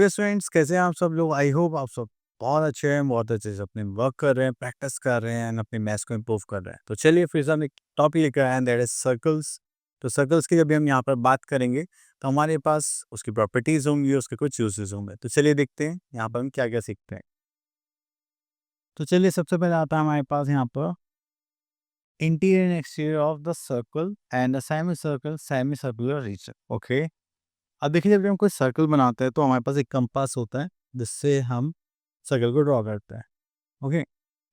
Dear students, कैसे हैं आप सब लोग? आई होप आप सब बहुत अच्छे हैं, बहुत अच्छे से अपने वर्क कर रहे हैं, प्रैक्टिस कर रहे हैं एंड अपने मैथ्स को इम्प्रूव कर रहे हैं। तो चलिए फिर से हम एक टॉपिक लेकर आए हैं, दैट इज सर्कल्स। तो सर्कल्स की जब भी हम यहाँ पर बात करेंगे तो हमारे पास उसकी प्रॉपर्टीज़ होंगी, उसके कुछ यूजेस होंगे। तो चलिए देखते हैं यहाँ पर हम क्या क्या सीखते हैं। तो चलिए सबसे पहले आता है हमारे पास यहाँ पर interior and exterior of the circle and the semi circular region. Okay, अब देखिए जब भी हम कोई सर्कल बनाते हैं तो हमारे पास एक कंपास होता है जिससे हम सर्कल को ड्रॉ करते हैं। ओके,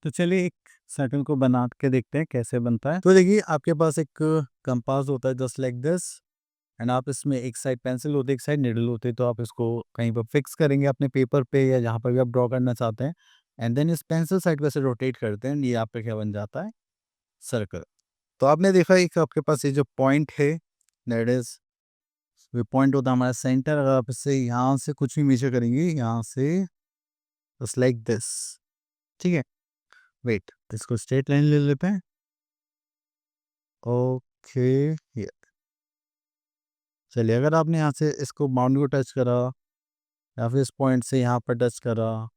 तो चलिए एक सर्कल को बना के देखते हैं कैसे बनता है। तो देखिए आपके पास एक कंपास होता है जस्ट लाइक दिस, एंड आप इसमें एक साइड पेंसिल होती है, एक साइड निडल होती है। तो आप इसको कहीं पर फिक्स करेंगे अपने पेपर पे या जहाँ पर भी आप ड्रॉ करना चाहते हैं, एंड देन इस पेंसिल साइड पे से रोटेट करते हैं, ये आपका क्या बन जाता है, सर्कल। तो आपने देखा एक आपके पास ये जो पॉइंट है, दैट इज ये पॉइंट होता है हमारा सेंटर। अगर आप इससे यहाँ से कुछ भी मेजर करेंगे, यहाँ से जस्ट लाइक दिस, ठीक है। वेट, इसको स्ट्रेट लाइन ले लेते हैं। ओके, ये चलिए अगर आपने यहाँ से इसको बाउंड्री को टच करा या फिर इस पॉइंट से यहाँ पर टच करा,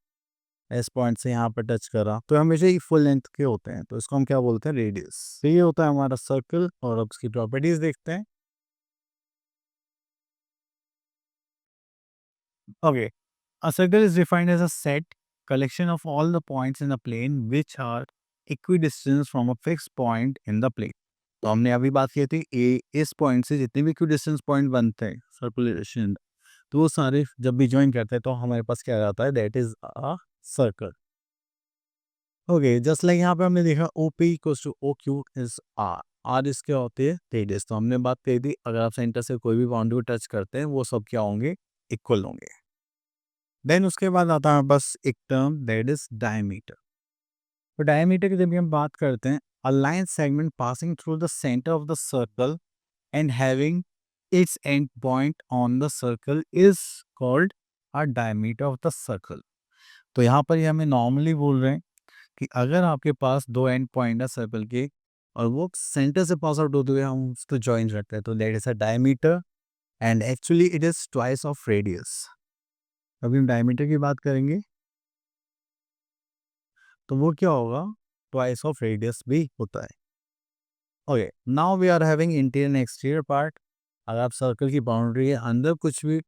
इस पॉइंट से यहाँ पर टच करा, तो हमेशा ही फुल लेंथ के होते हैं। तो इसको हम क्या बोलते हैं, रेडियस। तो ये होता है हमारा सर्कल, और अब इसकी प्रॉपर्टीज देखते हैं। Okay, a circle is defined as a set collection of all the points in a plane which are equidistant from a fixed point in the plane। तो हमने अभी बात की थी ए, इस पॉइंट से जितने भी इक्विडिस्टेंस पॉइंट बनते हैं सर्कुलेशन, तो वो सारे जब भी ज्वाइन करते हैं तो हमारे पास क्या आता है, that is a circle. Okay, just like यहाँ पे हमने देखा O P equals to O Q is R. R इसके होते हैं रेडियस। तो हमने बात कही थी अगर आप सेंटर से कोई भी बाउंड्री टच करते हैं वो सब क्या होंगे, इक्वल होंगे। देन उसके बाद आता है बस एक टर्म दैट इज डायमीटर। तो डायमीटर की जब भी हम बात करते हैं, a line segment passing through the centre of the circle and having its and point on the circle is called a diameter of the circle. तो यहाँ पर ये हमें नॉर्मली बोल रहे हैं कि अगर आपके पास दो एंड पॉइंट है सर्कल के और वो सेंटर से पास आउट होते हुए हम उसको ज्वाइन करते हैं, तो that is a diameter, and actually it is twice of radius. अभी हम डायमीटर की बात करेंगे तो वो क्या होगा, ट्वाइस ऑफ रेडियस भी होता है। Okay, now we are having interior and exterior part. अगर आप सर्कल की बाउंड्री के अंदर कुछ भी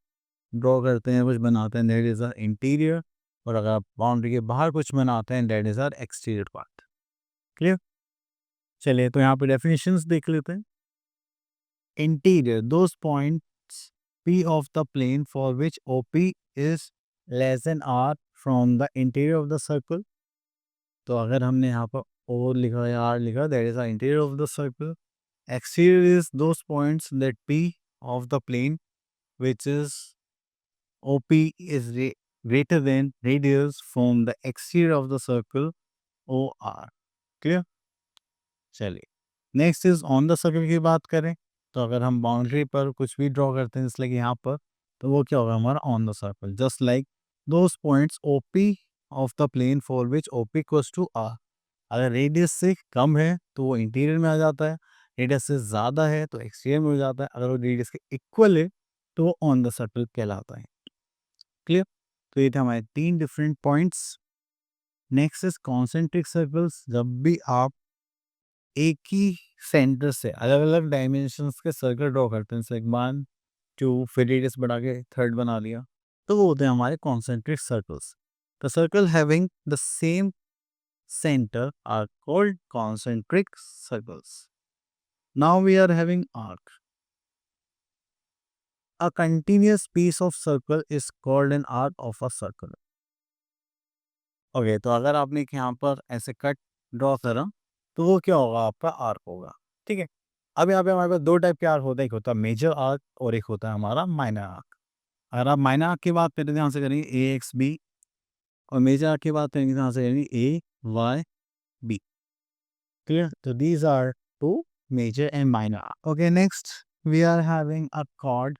ड्रॉ करते हैं, कुछ बनाते हैं, दैट इज आर इंटीरियर। और अगर आप बाउंड्री के बाहर कुछ बनाते हैं, that is our exterior part. Clear? चलिए तो यहाँ पे डेफिनेशंस देख लेते हैं। Interior, those points P of the plane for which OP is less than R from the interior of the circle। तो अगर हमने यहाँ पर O लिखा या R लिखा, that is the interior of the circle. Exterior is those points that P of the plane which is OP is greater than radius from the exterior of the circle OR। Clear? चलिए next is on the circle की बात करें, तो अगर हम boundary पर कुछ भी ड्रॉ करते हैं इसलिए यहाँ पर, तो वो क्या होगा हमारा on the circle. Just like those points OP of the plane for which OP equals to R। अगर रेडियस से कम है तो वो इंटीरियर में आ जाता है, रेडियस से ज़्यादा है तो एक्सटीरियर में हो जाता है। अगर वो रेडियस के इक्वल है तो वो ऑन द सर्कल कहलाता है। क्लियर? तो ये थे हमारे तीन different points. Next is concentric circles. जब भी आप एक ही सेंटर से अलग अलग डायमेंशंस के सर्कल ड्रॉ करते हैं, जैसे 1 2 फिर रेडियस बढ़ा के थर्ड बना लिया, तो वो होते हैं हमारे concentric circles. The circle having the same center are called concentric circles। Now we are having arc। A continuous piece of circle is called an arc of a circle। Okay, तो अगर आपने यहाँ पर ऐसे कट ड्रॉ करा तो वो क्या होगा, आपका आर्क होगा। ठीक है, अब यहाँ पे हमारे पास दो टाइप के आर्क होता है, एक होता है मेजर आर्क और एक होता है हमारा माइनर आर्क। अगर आप माइनर आर्क की बात करें यहाँ से करेंगे ए एक्स बी, और मेजर आर्क की बात करेंगे यहाँ से करेंगे A Y B. Clear? So these are two major and minor arc। Okay, next we are having a chord।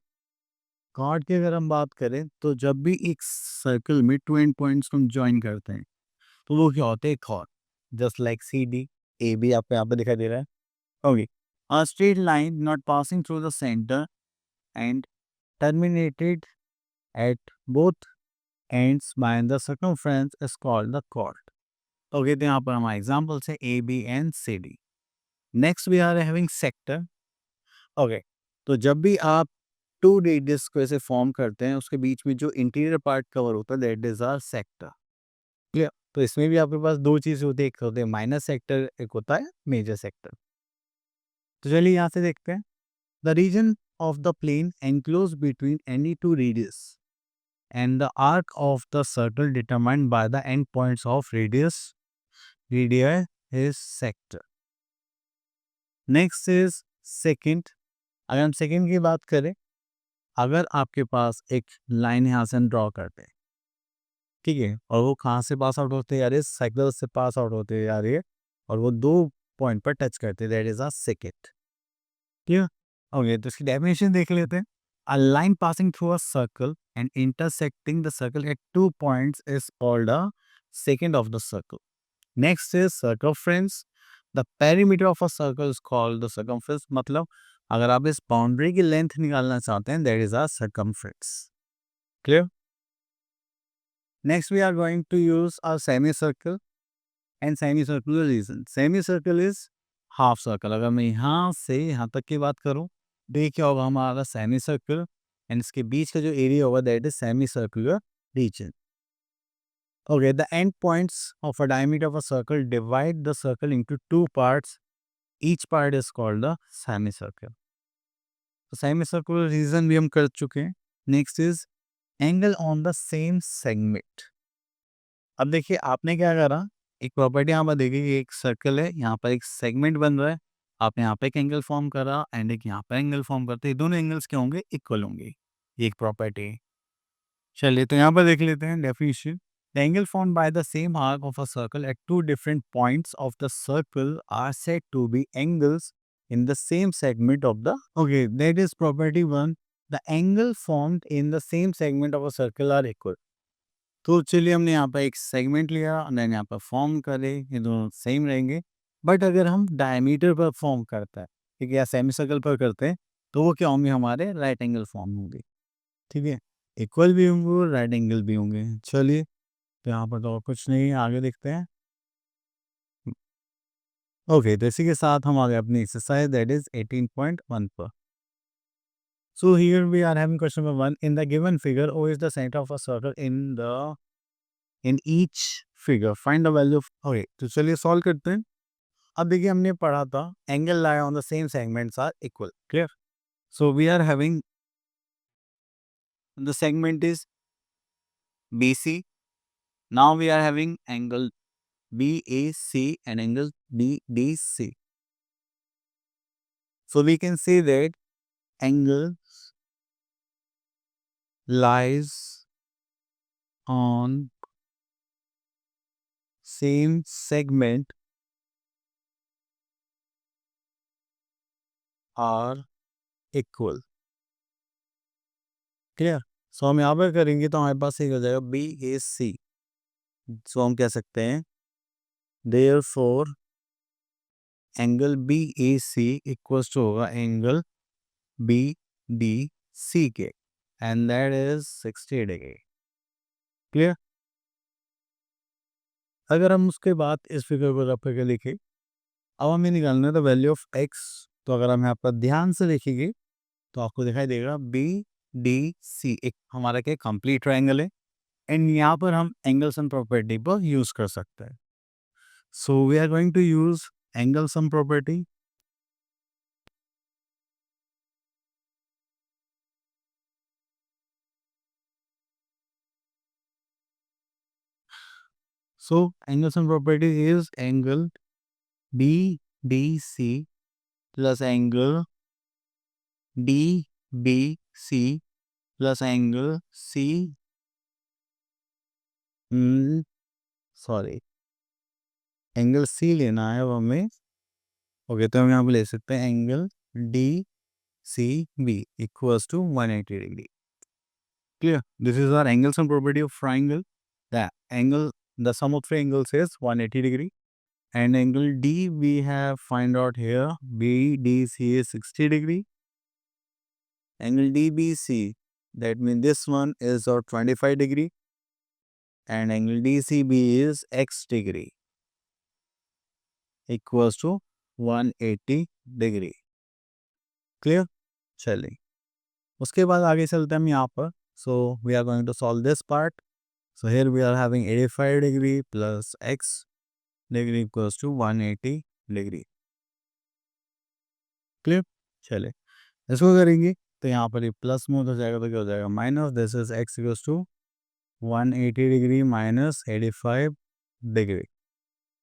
chord की अगर हम बात करें तो जब भी एक सर्कल में टू एंड पॉइंट्स हम ज्वाइन करते हैं तो वो क्या होते हैं, chord। Just like C D, A B आपको यहाँ पे दिखाई दे रहा है। Okay, a straight line not passing through the center and terminated at both ends by the circumference is called the chord. Okay, तो यहाँ पर हमारा एग्जाम्पल है A B and C D. Next we are having sector. Okay, तो जब भी आप to radius को ऐसे फॉर्म करते हैं, उसके बीच में जो इंटीरियर पार्ट कवर होता है that is our sector. Clear? तो इसमें भी आपके पास दो चीज़ होती है, एक होते हैं माइनर सेक्टर, एक होता है मेजर सेक्टर. तो चलिए यहाँ से देखते हैं. The region of the plane enclose between any two radius and the arc of the circle determined by the endpoints of radii is sector. Next is secant. अगर हम सेकेंड की बात करें, अगर आपके पास एक लाइन यहाँ से हम ड्रॉ करते हैं, ठीक है, और वो कहाँ से पास आउट होते हैं यार, साइकिल से पास आउट होते हैं यार ये, और वो दो पॉइंट पर टच करते हैं, दैट इज अ सेकेंट. ठीक है. ओके, तो इसकी डेफिनेशन देख लेते हैं. A line passing through a circle and intersecting the circle at 2 points is called a secant of the circle. Next is circumference. The perimeter of a circle is called the circumference. मतलब अगर आप इस boundary की length निकालना चाहते हैं, that is a circumference. Clear? Next we are going to use a semicircle and semicircular region. Semicircle is half circle. अगर मैं यहाँ से यहाँ तक की बात करूँ, देखिए होगा हमारा सेमी सर्कुलर, एंड इसके बीच का जो एरिया होगा that is semi circular region. Okay, the end points of a diameter of a circle divide the circle into two parts. Each part is called the semi circle. तो semi circular region भी हम कर चुके हैं. Next is angle on the same segment. अब देखिए आपने क्या करा, एक प्रॉपर्टी यहाँ पर देखिए, ये एक सर्कल है, यहाँ पर एक सेगमेंट बन रहा है, आपने यहाँ पे एक एंगल फॉर्म करा एंड एक यहाँ पे एंगल फॉर्म करते हैं, दोनों एंगल्स क्या होंगे, इक्वल होंगे. ये एक प्रॉपर्टी है. चलिए तो यहाँ पर देख लेते हैं definition. The angle formed by the same arc of a circle at two different points of the circle are said to be angles in the same segment of the. Okay, that is property 1. The angle formed in the same segment of a circle are equal. तो चलिए हमने यहाँ पर एक segment लिया और यहाँ पर फॉर्म करे, ये दोनों सेम रहेंगे. बट अगर हम डायमीटर पर फॉर्म करता है, ठीक है, या सेमी सर्कल पर करते हैं, तो वो क्या होंगे, हमारे राइट एंगल फॉर्म होंगे. ठीक है, इक्वल भी होंगे और राइट एंगल भी होंगे. चलिए तो यहाँ पर तो और कुछ नहीं है, आगे देखते हैं. ओके, तो इसी के साथ हम आगे अपनी एक्सरसाइज दैट इज 18.1 पर. So here we are having question number 1. In the given figure, O is the center of a circle in each figure. Find the value of. Okay, तो चलिए सॉल्व करते हैं. अब देखिए हमने पढ़ा था angle lie on the same segments are equal. Clear? So we are having the segment is BC. Now we are having angle BAC and angle BDC. So we can say that angle lies on same segment are equal. क्लियर? So हम यहाँ पर करेंगे तो हमारे पास एक हो जाएगा BAC. सो हम कह सकते हैं therefore angle BAC equals to होगा एंगल BDC के, and that is 60 degree. Clear? अगर हम उसके बाद इस फिगर को रख करके लिखें, अब हमें निकालना है द वैल्यू ऑफ एक्स. तो अगर हम यहाँ पर ध्यान से देखेंगे तो आपको दिखाई देगा BDC एक हमारा क्या कंप्लीट ट्रायंगल है, एंड यहाँ पर हम एंगल सम प्रॉपर्टी पर यूज कर सकते हैं. So we are going to use angle sum property. So angle sum property is angle BDC plus angle DBC plus angle angle C लेना है अब हमें. ओके, तो हम यहाँ पे ले सकते हैं angle DCB equals to 180 degree. Clear? This is our angle sum property of triangle. The sum of three angles is 180 degree. And angle D we have find out here, BDC is 60 degree. Angle DBC, that means this one is our 25 degree. and angle DCB is x degree equals to 180 degree. Clear? चलिए उसके बाद आगे चलते हैं हम यहाँ पर. So we are going to solve this part. So here we are having 85 degree plus x degree equals to 180 degree. Clear? चलिए इसको करेंगे तो यहाँ पर ये प्लस में हो जाएगा तो क्या हो जाएगा minus. This is x equals to 180 degree minus 85 degree.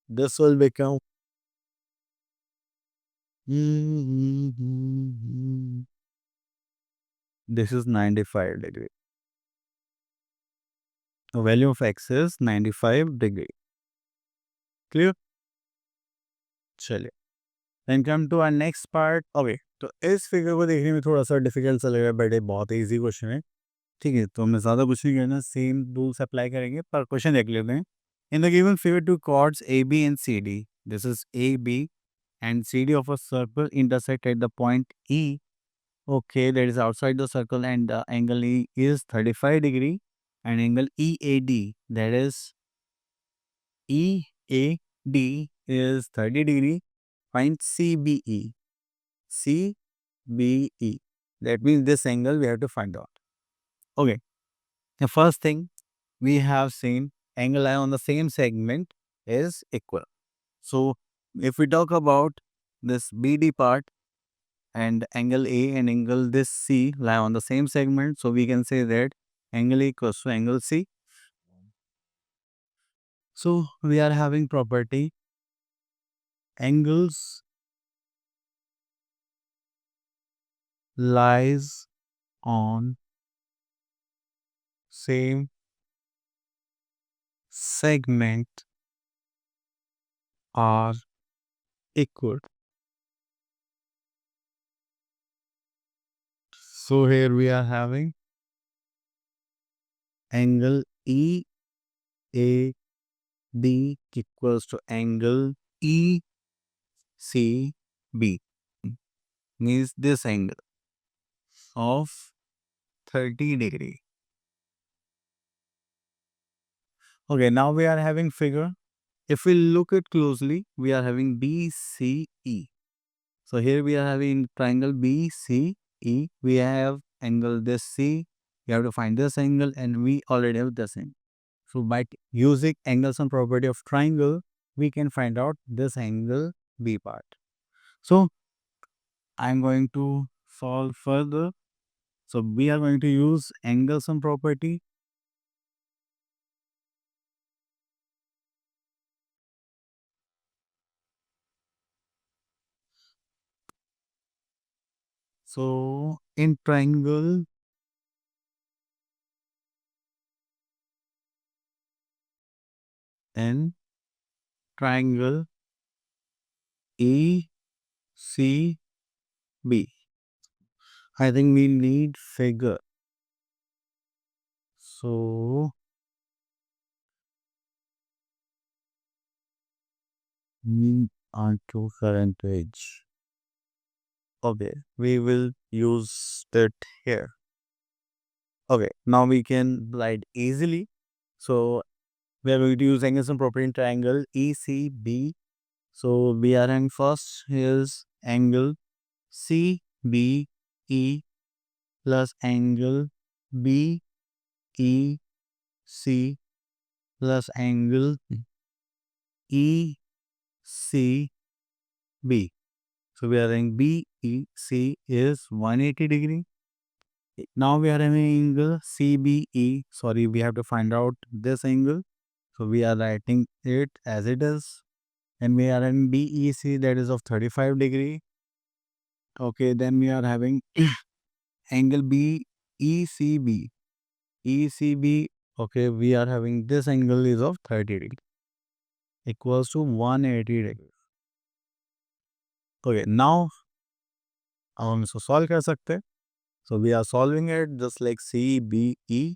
This will become this is 95 degree. The value of x is 95 degree. Clear? चलिए then come to our next part. Okay, तो इस फिगर को देखने में थोड़ा सा डिफिकल्ट सा लग रहा है बट ये बहुत इजी क्वेश्चन है. ठीक है तो हमें ज़्यादा कुछ नहीं करना, सेम रूल्स अप्लाई करेंगे पर क्वेश्चन देख लेते हैं. In the given figure two chords AB and CD. This is AB and CD of a circle intersect at the point E. Okay, that is outside the circle and the angle E is 35 degree and angle EAD, that is EAD is 30 degree. Find CBE. CBE. That means this angle we have to find out. Okay, the first thing we have seen angle I on the same segment is equal. So if we talk about this BD part and angle A and angle this C lie on the same segment, so we can say that angle A equals to angle C. So we are having property angles lies on same segment are equal. So here we are having angle EAD equals to angle ECB, means this angle of 30 degree. Okay, now we are having figure. If we look it closely, we are having BCE. So here we are having triangle BCE. We have angle this C. We have to find this angle and we already have this angle. So by using angle sum property of triangle, we can find out this angle B part. So I'm going to solve further. So we are going to use angle sum property. So in triangle and triangle ECB, I think we need figure. So we are to current edge. Okay, we will use that here. Okay, now we can write easily. So we are going to use angle sum property in triangle ECB. So we are having first is angle CBE plus angle BEC plus angle ECB. So we are having BEC is 180 degree. Now we are having angle CBE. Sorry, we have to find out this angle. So we are writing it as it is. And we are in BEC, that is of 35 degree. Okay, then we are having angle BECB. ECB, okay, we are having this angle is of 30 degree equals to 180 degree. Okay, now हम इसको solve कर सकते हैं. So we are solving it just like CBE.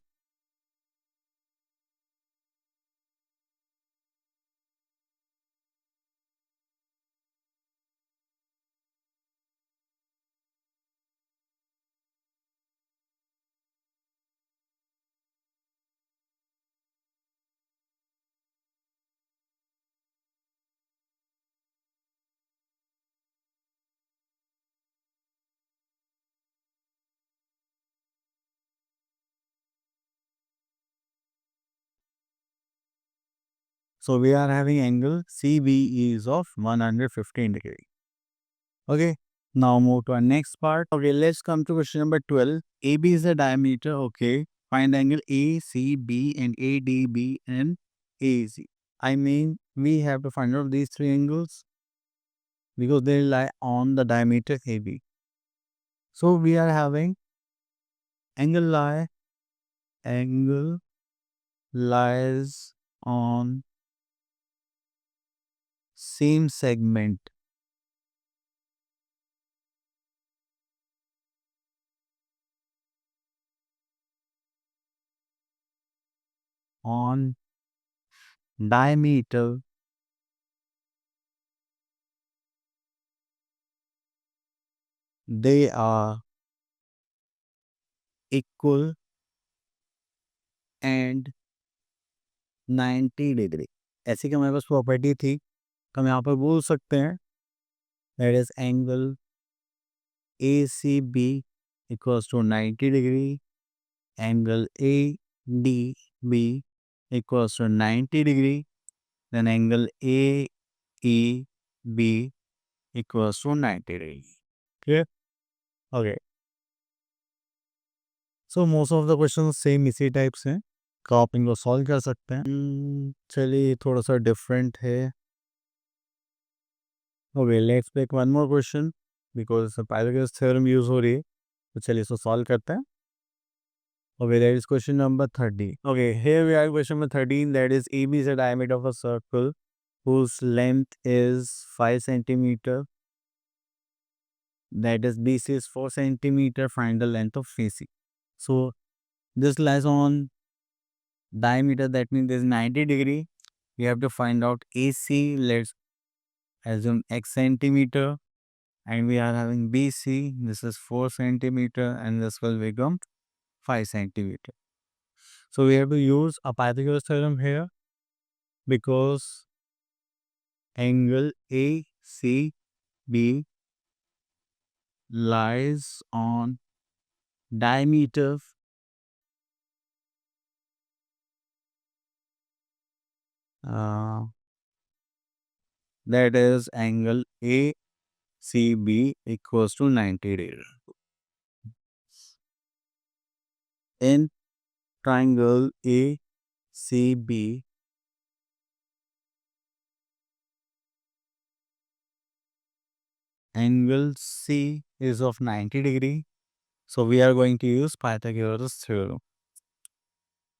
So we are having angle CBE is of 115 degree. Okay, now move to our next part. Okay, let's come to question number 12. AB is the diameter. Okay, find angle ACB and ADB and AC. I mean, we have to find out these three angles because they lie on the diameter AB. So we are having angle lies on same segment on diameter they are equal and 90 degree. ऐसी कि हमारे पास property थी तो हम यहाँ पर बोल सकते हैं that is angle A C B equals to 90 degree, angle A D B equals to 90 degree, then angle A E B equals to 90 degree. Clear? Okay, so most of the question same इसी types हैं तो आप इनको solve कर सकते हैं। चलिए थोड़ा सा डिफरेंट है। Okay, let's take one more question because Pythagoras theorem use हो रही है तो चलिए इसको सॉल्व करते हैं। Okay, that is question number 30। Okay, here we are question number 13 that is AB is the diameter of a circle whose length is 5 centimeter, that is BC is 4 centimeter, find the length of AC. So this lies on diameter, that means this is 90 degree. We have to find out AC. Let's assume X centimeter and we are having BC, this is 4 centimeter and this will become 5 centimeter. So we have to use a Pythagoras theorem here because angle ACB lies on diameter that is angle ACB equals to 90 degree. In triangle ACB, angle C is of 90 degree. So we are going to use Pythagoras theorem.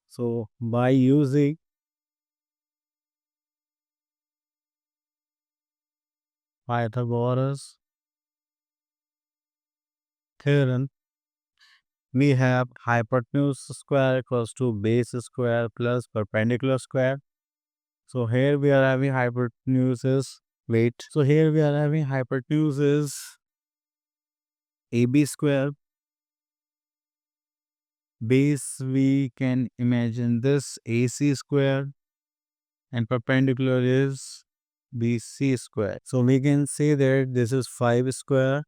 So by using Pythagoras theorem, we have hypotenuse square equals to base square plus perpendicular square. So here we are having hypotenuse is, so here we are having hypotenuse is AB square, base we can imagine this AC square, and perpendicular is BC square. So we can say that this is 5 square,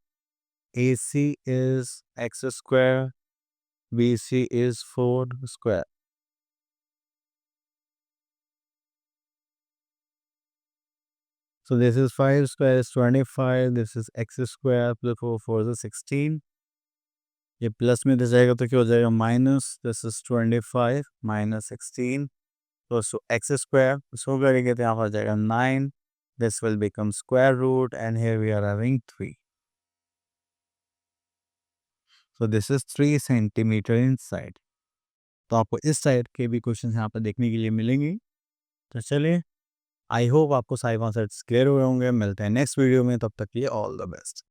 AC is X square, BC is 4 square. So this is 5 square is 25, this is X square plus 4 is 16. ये plus में दे जाएगा तो क्या हो जाएगा minus, this is 25 minus 16 तो x square इसको करेंगे तो यहाँ पर जाएगा 9, this will become square root and here we are having 3. So this is 3 centimetre inside. तो आपको इस साइड के भी क्वेश्चन यहाँ पर देखने के लिए मिलेंगे. तो चलिए, आई होप आपको सारे कॉन्सेप्ट्स क्लियर हुए होंगे. मिलते हैं नेक्स्ट वीडियो में, तब तक के लिए ऑल द बेस्ट.